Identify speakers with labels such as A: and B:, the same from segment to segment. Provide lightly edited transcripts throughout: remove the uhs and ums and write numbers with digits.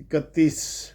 A: 31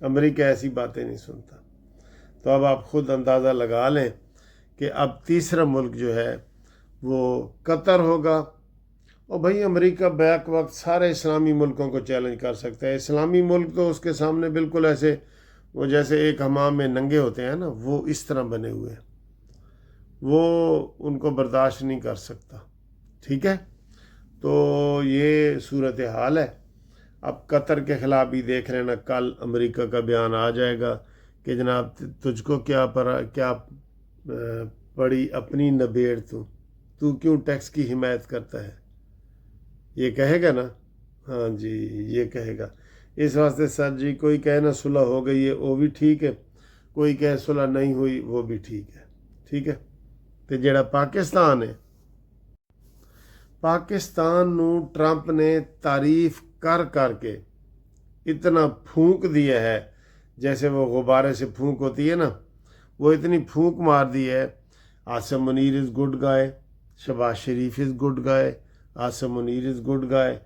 A: امریکہ ایسی باتیں نہیں سنتا۔ تو اب آپ خود اندازہ لگا لیں کہ اب تیسرا ملک جو ہے وہ قطر ہوگا۔ اور بھائی امریکہ بیک وقت سارے اسلامی ملکوں کو چیلنج کر سکتا ہے۔ اسلامی ملک تو اس کے سامنے بالکل ایسے وہ جیسے ایک حمام میں ننگے ہوتے ہیں نا، وہ اس طرح بنے ہوئے ہیں، وہ ان کو برداشت نہیں کر سکتا۔ ٹھیک ہے، تو یہ صورتحال ہے۔ اب قطر کے خلاف بھی دیکھ لینا، کل امریکہ کا بیان آ جائے گا کہ جناب تجھ کو کیا پڑی اپنی نبیڑ، تو کیوں ٹیکس کی حمایت کرتا ہے، یہ کہے گا نا؟ ہاں جی، یہ کہے گا۔ اس واسطے سر جی کوئی کہے نا صلح ہو گئی ہے، وہ بھی ٹھیک ہے، کوئی کہے صلح نہیں ہوئی، وہ بھی ٹھیک ہے۔ ٹھیک ہے، تو جڑا پاکستان ہے، پاکستان نو ٹرمپ نے تعریف کر کے اتنا پھونک دیا ہے، جیسے وہ غبارے سے پھونک ہوتی ہے نا، وہ اتنی پھونک مار دی ہے۔ Asim Munir is good guy, Shehbaz Sharif is good guy, Asim Munir is good guy,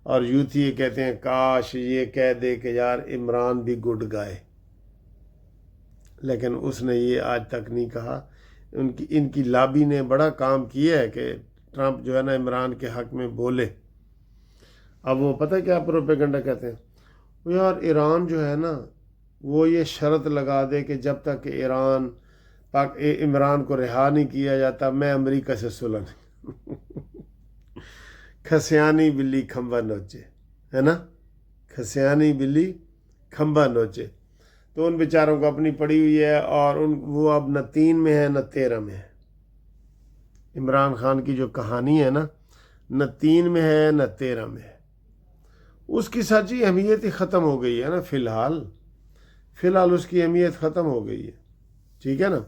A: اور یوتھی یہ کہتے ہیں کاش یہ کہہ دے کہ یار عمران بھی گڈ گائے، لیکن اس نے یہ آج تک نہیں کہا۔ ان کی لابی نے بڑا کام کیا ہے کہ ٹرمپ جو ہے نا عمران کے حق میں بولے۔ اب وہ پتہ کیا پروپیگنڈا کہتے ہیں، وہ یار ایران جو ہے نا وہ یہ شرط لگا دے کہ جب تک کہ عمران کو رہا نہیں کیا جاتا میں امریکہ سے صلح نہیں۔ کھسیانی بلی کھمبا نوچے، ہے نا، کھسیانی بلی کھمبا نوچے۔ تو ان بیچاروں کو اپنی پڑی ہوئی ہے، اور وہ اب نہ 3 میں ہے نہ 13 میں ہے۔ عمران خان کی جو کہانی ہے نا، نہ 3 میں ہے نہ 13 میں ہے۔ اس کی سچی اہمیت ہی ختم ہو گئی ہے نا، فی الحال اس کی اہمیت ختم ہو گئی ہے۔ ٹھیک ہے نا،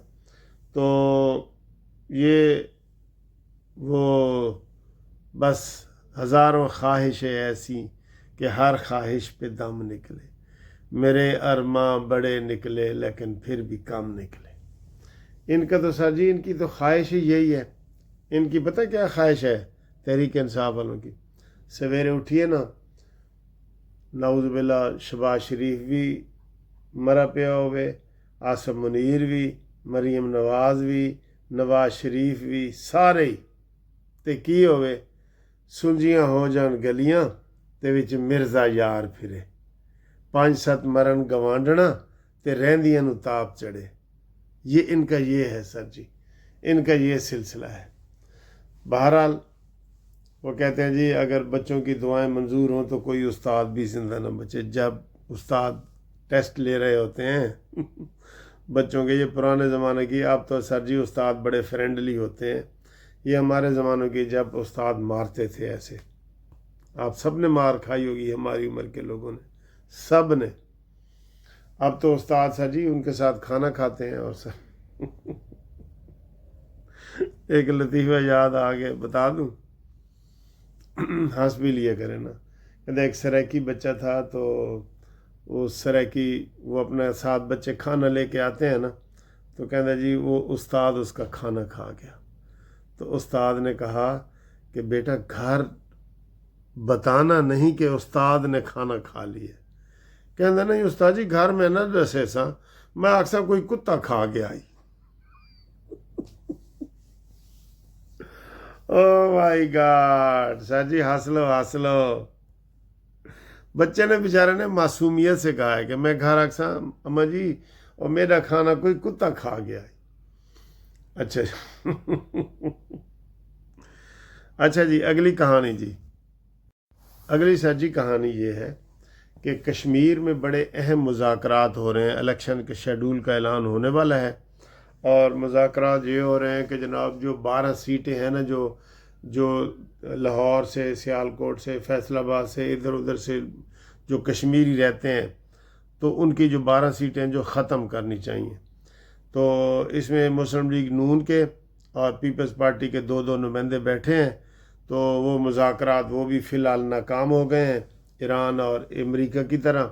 A: تو یہ وہ بس ہزاروں خواہشیں ایسی کہ ہر خواہش پہ دم نکلے، میرے ارماں بڑے نکلے لیکن پھر بھی کم نکلے۔ ان کا تو سر جی ان کی تو خواہش ہی یہی ہے۔ ان کی پتہ کیا خواہش ہے تحریک انصاف والوں کی؟ سویرے اٹھیے نا، نعوذ باللہ شہباز شریف بھی مرا پیا ہوئے، عاصم منیر بھی، مریم نواز بھی، نواز شریف بھی، سارے ہی تے کی ہوئے سنجیاں ہو جان گلیاں تے وچ مرزا یار پھرے، 5-7 مرن گوانڈنا تے رہندیاں نو تاپ چڑھے۔ یہ ان کا یہ ہے سر جی، ان کا یہ سلسلہ ہے۔ بہرحال وہ کہتے ہیں جی اگر بچوں کی دعائیں منظور ہوں تو کوئی استاد بھی زندہ نہ بچے۔ جب استاد ٹیسٹ لے رہے ہوتے ہیں بچوں کے، یہ پرانے زمانے کی، اب تو سر جی استاد بڑے فرینڈلی ہوتے ہیں۔ یہ ہمارے زمانوں کی جب استاد مارتے تھے ایسے، آپ سب نے مار کھائی ہوگی ہماری عمر کے لوگوں نے، سب نے۔ اب تو استاد سر جی ان کے ساتھ کھانا کھاتے ہیں۔ اور سر ایک لطیفہ یاد آگے بتا دوں، ہنس بھی لیا کرے نا۔ کہتے ایک سریکی بچہ تھا، تو وہ سریکی وہ اپنے ساتھ بچے کھانا لے کے آتے ہیں نا، تو کہتا جی وہ استاد اس کا کھانا کھا گیا۔ تو استاد نے کہا کہ بیٹا گھر بتانا نہیں کہ استاد نے کھانا کھا لیا۔ کہتا نہیں استاد جی گھر میں نہ دسے سا، میں اکثر کوئی کتا کھا گیا ہی۔ او مائی گاڈ سر جی، ہنس لو۔ بچے نے بیچارے نے معصومیت سے کہا ہے کہ میں گھر اکثر اماں جی اور میرا کھانا کوئی کتا کھا گیا ہے۔ اچھا اچھا جی، اگلی کہانی جی، اگلی سر جی کہانی یہ ہے کہ کشمیر میں بڑے اہم مذاکرات ہو رہے ہیں۔ الیکشن کے شیڈول کا اعلان ہونے والا ہے، اور مذاکرات یہ ہو رہے ہیں کہ جناب جو 12 سیٹیں ہیں نا، جو لاہور سے، سیالکوٹ سے، فیصل آباد سے، ادھر ادھر سے جو کشمیری رہتے ہیں، تو ان کی جو 12 سیٹیں جو ختم کرنی چاہیے۔ تو اس میں مسلم لیگ نون کے اور پیپلز پارٹی کے 2 نمائندے بیٹھے ہیں، تو وہ مذاکرات وہ بھی فی الحال ناکام ہو گئے ہیں ایران اور امریکہ کی طرح۔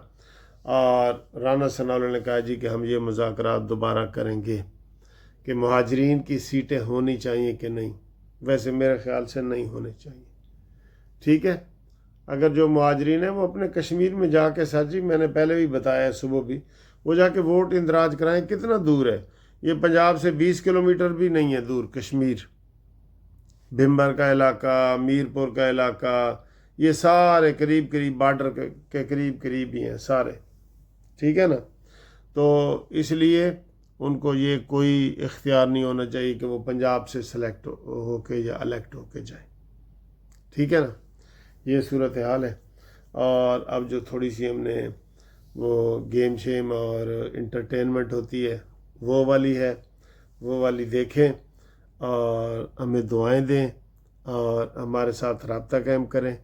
A: اور رانا ثناءاللہ نے کہا جی کہ ہم یہ مذاکرات دوبارہ کریں گے کہ مہاجرین کی سیٹیں ہونی چاہیے کہ نہیں۔ ویسے میرے خیال سے نہیں ہونی چاہیے، ٹھیک ہے۔ اگر جو مہاجرین ہیں وہ اپنے کشمیر میں جا کے سر جی میں نے پہلے بھی بتایا ہے صبح بھی، وہ جا کے ووٹ اندراج کرائیں. کتنا دور ہے یہ؟ پنجاب سے 20 کلومیٹر بھی نہیں ہے دور کشمیر. بھمبر کا علاقہ، میرپور کا علاقہ، یہ سارے قریب قریب بارڈر کے قریب قریب ہی ہیں سارے. ٹھیک ہے نا؟ تو اس لیے ان کو یہ کوئی اختیار نہیں ہونا چاہیے کہ وہ پنجاب سے سلیکٹ ہو کے یا الیکٹ ہو کے جائیں. ٹھیک ہے نا؟ یہ صورتحال ہے. اور اب جو تھوڑی سی ہم نے وہ گیم شیم اور انٹرٹینمنٹ ہوتی ہے وہ والی ہے، وہ والی دیکھیں اور ہمیں دعائیں دیں اور ہمارے ساتھ رابطہ قائم کریں.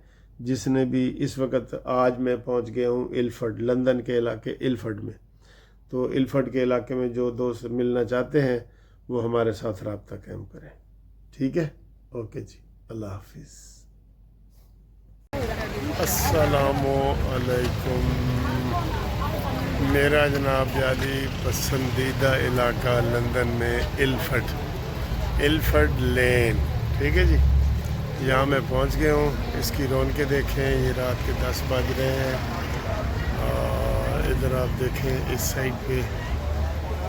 A: جس نے بھی اس وقت، آج میں پہنچ گیا ہوں ایلفرڈ، لندن کے علاقے ایلفرڈ میں. تو ایلفرڈ کے علاقے میں جو دوست ملنا چاہتے ہیں وہ ہمارے ساتھ رابطہ قائم کریں. ٹھیک ہے؟ اوکے جی، اللہ حافظ. السلام علیکم. میرا جناب عالی پسندیدہ علاقہ لندن میں ایلفرڈ لین. ٹھیک ہے جی، یہاں میں پہنچ گیا ہوں. اس کی رونقیں دیکھیں، یہ رات کے 10 بج رہے ہیں. اور ادھر آپ دیکھیں اس سائڈ پہ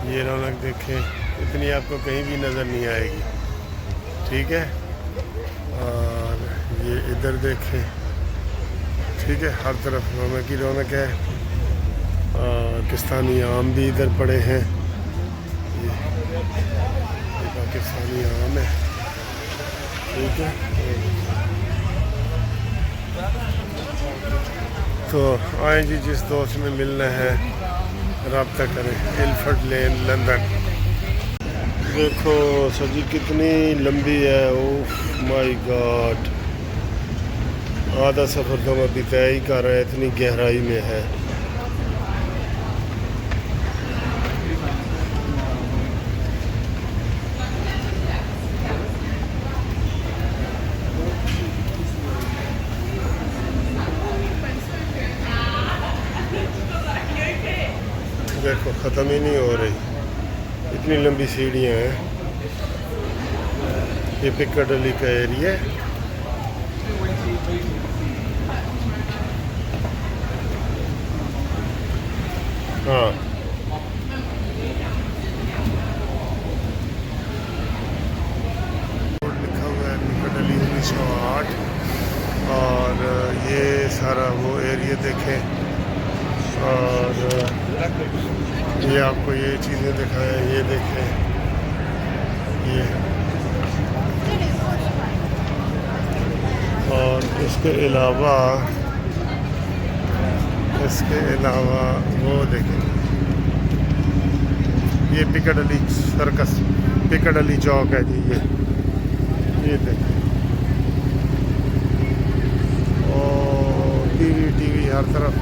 A: یہ رونق دیکھیں، اتنی آپ کو کہیں بھی نظر نہیں آئے گی. ٹھیک ہے؟ اور یہ ادھر دیکھیں. ٹھیک ہے، ہر طرف رونق کی رونق ہے. اور پاکستانی آم بھی ادھر پڑے ہیں. یہ پاکستانی آم ہے. ٹھیک ہے، تو آئیں جی، جس دوست میں ملنا ہے رابطہ کریں. ایلفرڈ لین لندن. دیکھو سر جی کتنی لمبی ہے. اوف مائی گاڈ، آدھا سفر تو ہم ابھی طے ہی کر رہے ہیں، اتنی گہرائی میں ہے. دیکھو ختم ہی نہیں ہو رہی، اتنی لمبی سیڑھیاں ہیں. یہ پکاڈیلی کا ایریا ہے. ہاں لکھا ہوا ہے پکاڈیلی 1908. اور یہ سارا وہ ایریا دیکھیں. اور یہ آپ کو یہ چیزیں دکھائیں، یہ دیکھیں. یہ اور اس کے علاوہ وہ دیکھیں، یہ پکاڈیلی سرکس، پکاڈیلی چوک ہے جی. یہ دیکھیں. اور ٹی وی ہر طرف.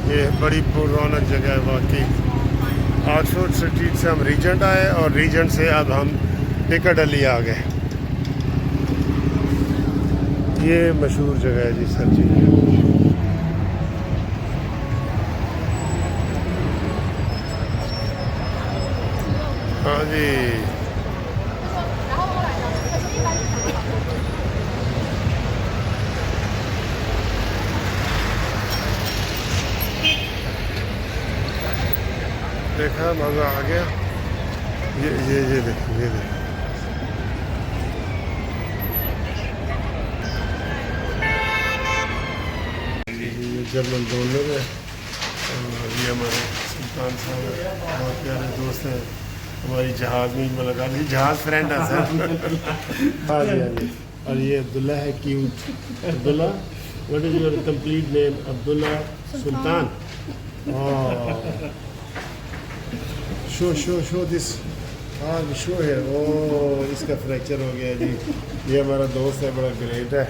A: یہ بڑی پررونق جگہ ہے واقعی. آکسفورڈ اسٹریٹ سے ہم ریجنٹ آئے اور ریجنٹ سے اب ہم پکاڈیلی آ گئے. یہ مشہور جگہ ہے جی سر جی. ہاں جی، دیکھا مزہ آ گیا. یہ دیکھیں، یہ دیکھیں. یہ جرمن ڈونر ہے. اور یہ ہمارے سلطان صاحب ہیں، بہت پیارے دوست ہیں. ہماری جہاز میں ملاقات ہوئی، جہاز فرینڈ ہے سر. ہاں جی، ہاں جی. اور یہ عبداللہ ہے، cute. Abdullah, what is your complete name? Abdullah Sultan. Show this. ہاں شو ہے. اس کا فریکچر ہو گیا جی. یہ ہمارا دوست ہے، بڑا گریٹ ہے.